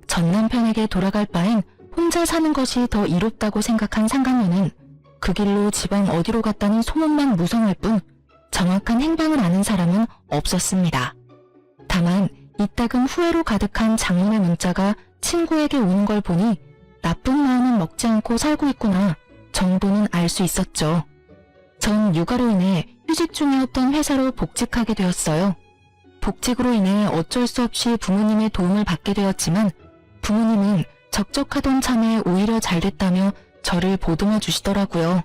전 남편에게 돌아갈 바엔 혼자 사는 것이 더 이롭다고 생각한 상간녀는 그 길로 지방 어디로 갔다는 소문만 무성할 뿐 정확한 행방을 아는 사람은 없었습니다. 다만 이따금 후회로 가득한 장문의 문자가 친구에게 오는 걸 보니 나쁜 마음은 먹지 않고 살고 있구나 정도는 알 수 있었죠. 전 육아로 인해 휴직 중이었던 회사로 복직하게 되었어요. 복직으로 인해 어쩔 수 없이 부모님의 도움을 받게 되었지만 부모님은 적적하던 참에 오히려 잘 됐다며 저를 보듬어 주시더라고요.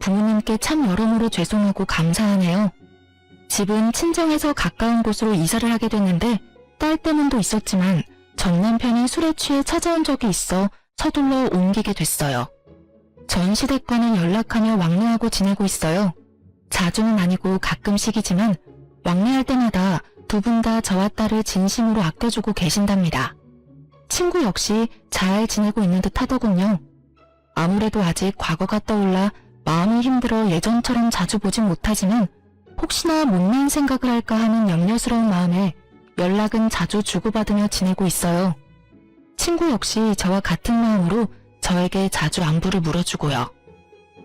부모님께 참 여러모로 죄송하고 감사하네요. 집은 친정에서 가까운 곳으로 이사를 하게 됐는데 딸 때문도 있었지만 전 남편이 술에 취해 찾아온 적이 있어 서둘러 옮기게 됐어요. 전 시댁과는 연락하며 왕래하고 지내고 있어요. 자주는 아니고 가끔씩이지만 왕래할 때마다 두 분 다 저와 딸을 진심으로 아껴주고 계신답니다. 친구 역시 잘 지내고 있는 듯 하더군요. 아무래도 아직 과거가 떠올라 마음이 힘들어 예전처럼 자주 보진 못하지만 혹시나 못난 생각을 할까 하는 염려스러운 마음에 연락은 자주 주고받으며 지내고 있어요. 친구 역시 저와 같은 마음으로 저에게 자주 안부를 물어주고요.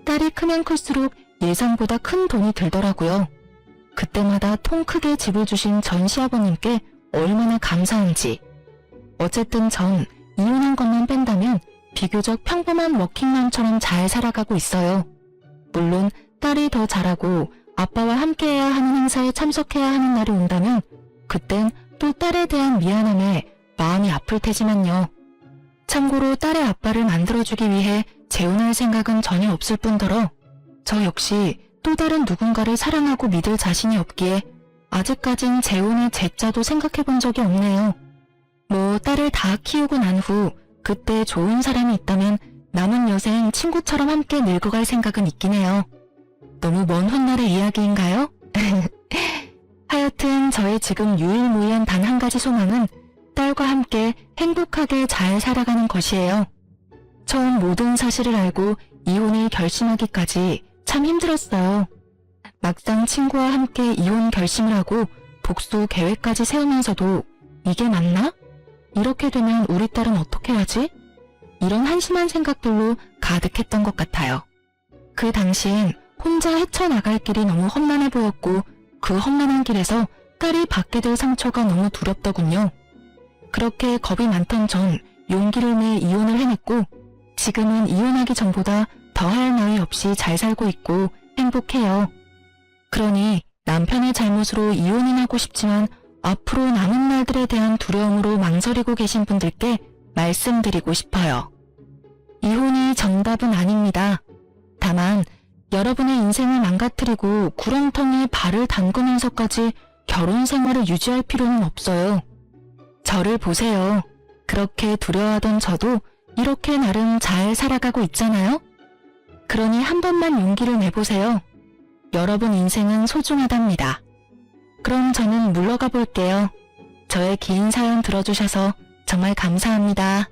딸이 크면 클수록 예상보다 큰 돈이 들더라고요. 그때마다 통 크게 집을 주신 전 시아버님께 얼마나 감사한지. 어쨌든 전 이혼한 것만 뺀다면 비교적 평범한 워킹맘처럼 잘 살아가고 있어요. 물론 딸이 더 잘하고 아빠와 함께해야 하는 행사에 참석해야 하는 날이 온다면 그땐 또 딸에 대한 미안함에 마음이 아플 테지만요. 참고로 딸의 아빠를 만들어주기 위해 재혼할 생각은 전혀 없을 뿐더러 저 역시 또 다른 누군가를 사랑하고 믿을 자신이 없기에 아직까진 재혼의 제자도 생각해본 적이 없네요. 뭐 딸을 다 키우고 난 후 그때 좋은 사람이 있다면 남은 여생 친구처럼 함께 늙어갈 생각은 있긴 해요. 너무 먼 훗날의 이야기인가요? 하여튼 저의 지금 유일무이한 단 한 가지 소망은 딸과 함께 행복하게 잘 살아가는 것이에요. 처음 모든 사실을 알고 이혼을 결심하기까지 참 힘들었어요. 막상 친구와 함께 이혼 결심을 하고 복수 계획까지 세우면서도 이게 맞나? 이렇게 되면 우리 딸은 어떻게 하지? 이런 한심한 생각들로 가득했던 것 같아요. 그 당시엔 혼자 헤쳐나갈 길이 너무 험난해 보였고 그 험난한 길에서 딸이 받게 될 상처가 너무 두렵더군요. 그렇게 겁이 많던 전 용기를 내 이혼을 해냈고 지금은 이혼하기 전보다 더할 나위 없이 잘 살고 있고 행복해요. 그러니 남편의 잘못으로 이혼은 하고 싶지만 앞으로 남은 날들에 대한 두려움으로 망설이고 계신 분들께 말씀드리고 싶어요. 이혼이 정답은 아닙니다. 다만 여러분의 인생을 망가뜨리고 구렁텅이에 발을 담그면서까지 결혼 생활을 유지할 필요는 없어요. 저를 보세요. 그렇게 두려워하던 저도 이렇게 나름 잘 살아가고 있잖아요. 그러니 한 번만 용기를 내보세요. 여러분 인생은 소중하답니다. 그럼 저는 물러가 볼게요. 저의 긴 사연 들어주셔서 정말 감사합니다.